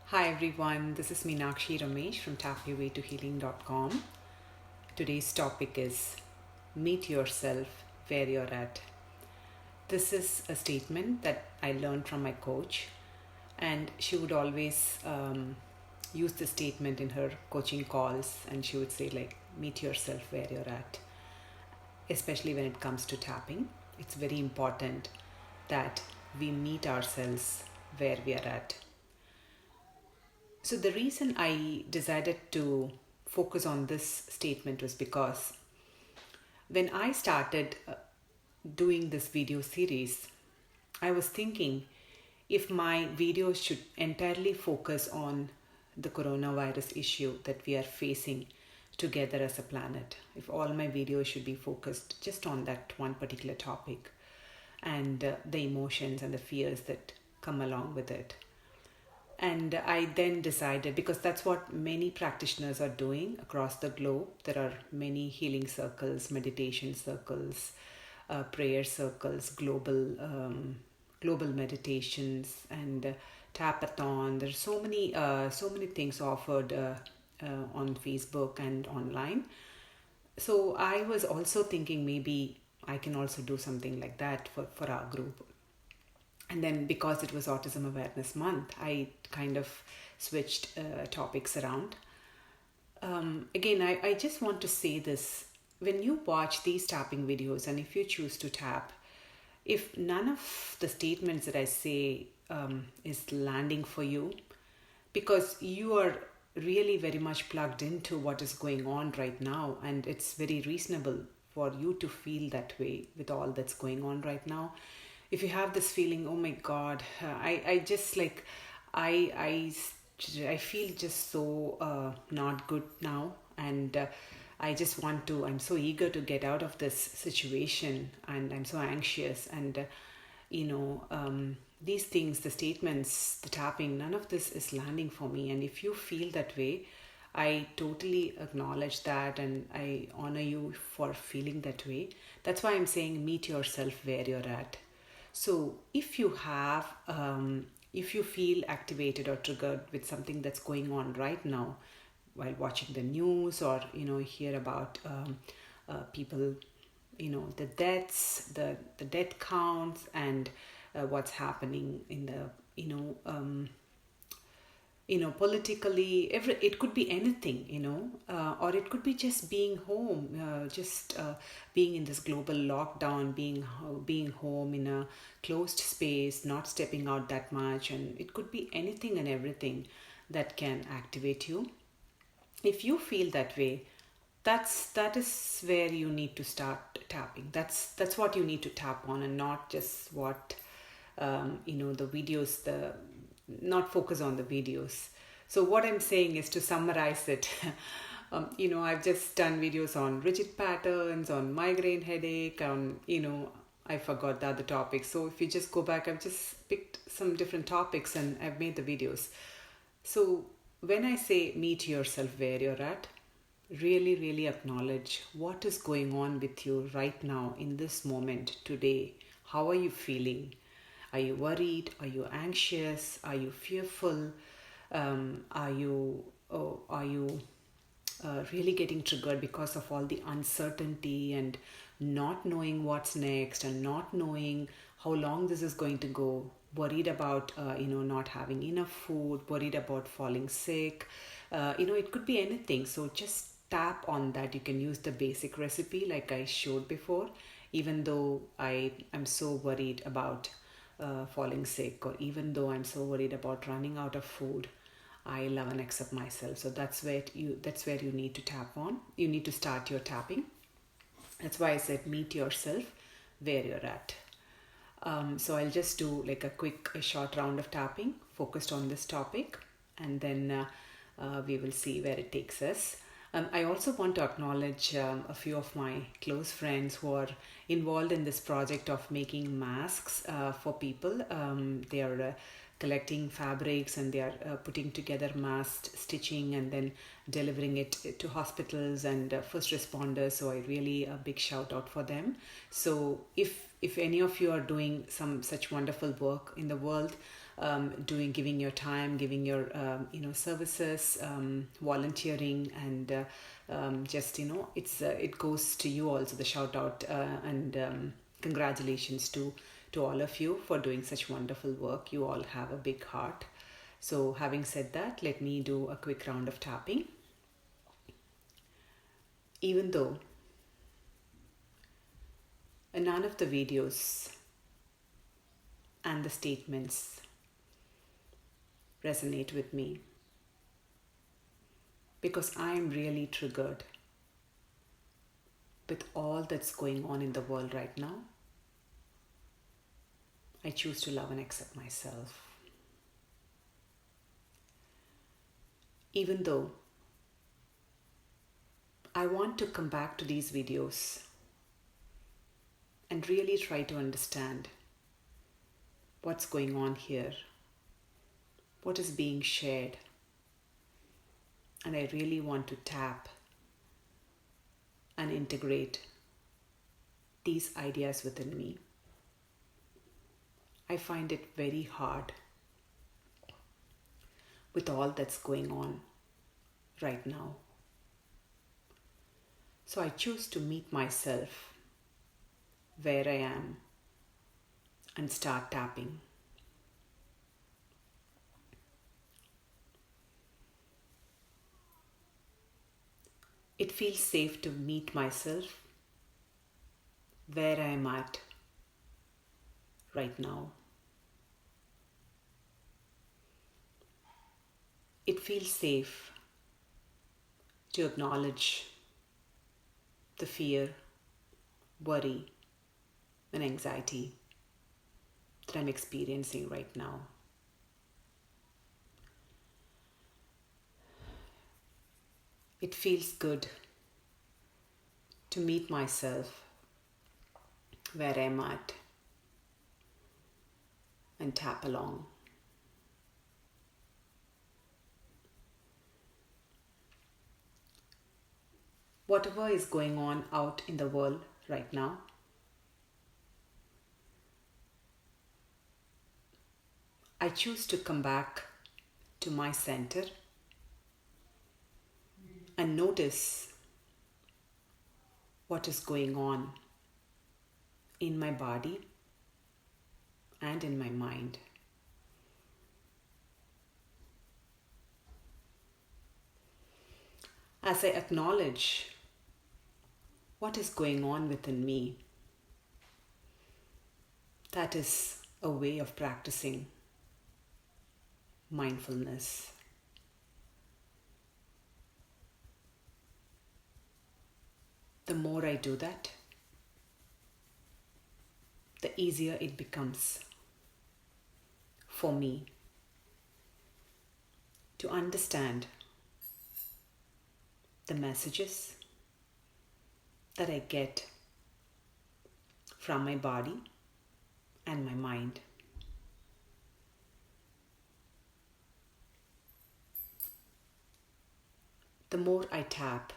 Hi everyone, this is Meenakshi Ramesh from tapyourwaytohealing.com. Today's topic is meet yourself where you're at. This is a statement that I learned from my coach, and she would always use this statement in her coaching calls, and she would say, like, meet yourself where you're at, especially when it comes to tapping. It's very important that we meet ourselves where we are at. So, the reason I decided to focus on this statement was because when I started doing this video series, I was thinking if my videos should entirely focus on the coronavirus issue that we are facing together as a planet, if all my videos should be focused just on that one particular topic and the emotions and the fears that come along with it. And I then decided, because that's what many practitioners are doing across the globe. There are many healing circles, meditation circles, prayer circles, global meditations, and tapathon. There's so many things offered on Facebook and online. So I was also thinking maybe I can also do something like that for our group. And then, because it was Autism Awareness Month, I kind of switched topics around. Again, I just want to say this. When you watch these tapping videos, and if you choose to tap, if none of the statements that I say is landing for you, because you are really very much plugged into what is going on right now, and it's very reasonable for you to feel that way with all that's going on right now. If you have this feeling, oh my god, I just like I feel just so not good now, and I just want to, I'm so eager to get out of this situation, and I'm so anxious, and these things, the statements, the tapping, none of this is landing for me. And if you feel that way, I totally acknowledge that, and I honor you for feeling that way. That's why I'm saying meet yourself where you're at. So if you feel activated or triggered with something that's going on right now, while watching the news, or hear about people, the deaths, the death counts, and what's happening in the politically, it could be anything, or it could be just being home, just being in this global lockdown, being home in a closed space, not stepping out that much. And it could be anything and everything that can activate you. If you feel that way, that is where you need to start tapping. That's what you need to tap on, and not just what the videos, the not focus on the videos. So what I'm saying is, to summarize it, I've just done videos on rigid patterns, on migraine headache, on I forgot the other topics. So if you just go back, I've just picked some different topics and I've made the videos. So when I say meet yourself where you're at, really, really acknowledge what is going on with you right now in this moment today. How are you feeling? Are you worried? Are you anxious? Are you fearful? Are you really getting triggered because of all the uncertainty and not knowing what's next, and not knowing how long this is going to go? Worried about not having enough food, worried about falling sick. It could be anything. So just tap on that. You can use the basic recipe like I showed before. Even though I am so worried about falling sick, or even though I'm so worried about running out of food, I love and accept myself. So that's where you need to tap on. You need to start your tapping. That's why I said meet yourself where you're at. So I'll just do like a short round of tapping focused on this topic, and then we will see where it takes us. I also want to acknowledge a few of my close friends who are involved in this project of making masks for people. They are collecting fabrics, and they are putting together mask stitching and then delivering it to hospitals and first responders. So I really a big shout out for them. So if any of you are doing some such wonderful work in the world, giving your time, giving your services, volunteering, and just it goes to you also, the shout out, and congratulations to all of you for doing such wonderful work. You all have a big heart. So having said that, let me do a quick round of tapping. Even though none of the videos and the statements resonate with me, because I am really triggered with all that's going on in the world right now, I choose to love and accept myself. Even though I want to come back to these videos and really try to understand what's going on here, what is being shared, and I really want to tap and integrate these ideas within me. I find it very hard with all that's going on right now. So I choose to meet myself where I am and start tapping. It feels safe to meet myself where I am at right now. It feels safe to acknowledge the fear, worry, and anxiety that I'm experiencing right now. It feels good to meet myself where I'm at and tap along. Whatever is going on out in the world right now, I choose to come back to my center and notice what is going on in my body and in my mind. As I acknowledge what is going on within me, that is a way of practicing mindfulness. The more I do that, the easier it becomes for me to understand the messages that I get from my body and my mind. The more I tap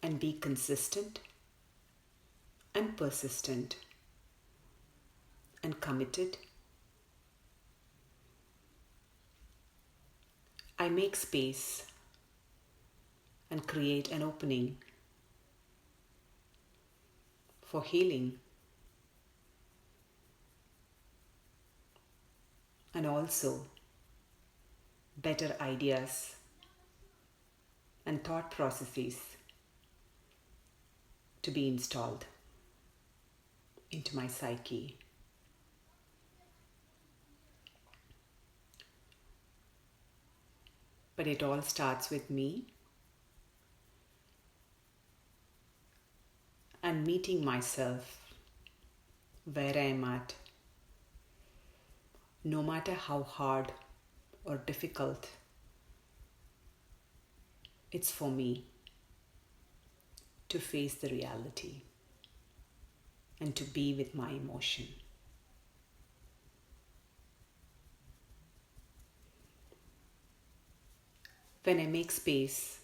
and be consistent and persistent and committed, I make space and create an opening for healing and also better ideas and thought processes to be installed into my psyche. But it all starts with me and meeting myself where I am at, no matter how hard or difficult it's for me to face the reality and to be with my emotion. When I make space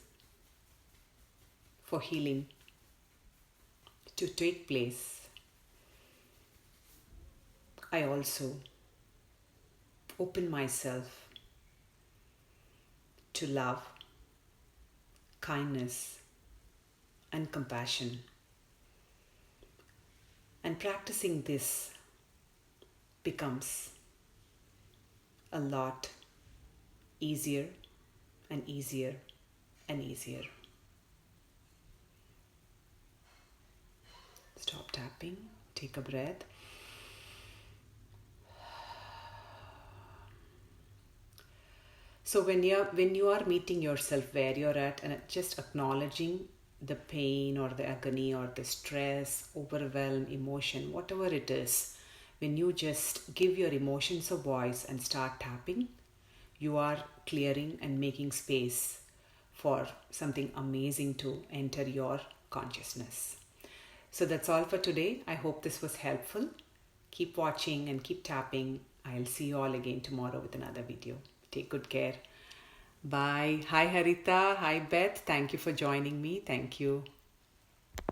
for healing to take place, I also open myself to love, kindness, and compassion. And practicing this becomes a lot easier and easier and easier. Stop tapping, take a breath. So when you are meeting yourself where you're at and just acknowledging the pain or the agony or the stress, overwhelm, emotion, whatever it is, when you just give your emotions a voice and start tapping, you are clearing and making space for something amazing to enter your consciousness. So that's all for today. I hope this was helpful. Keep watching and keep tapping. I'll see you all again tomorrow with another video. Take good care. Bye. Hi Harita. Hi Beth. Thank you for joining me. Thank you.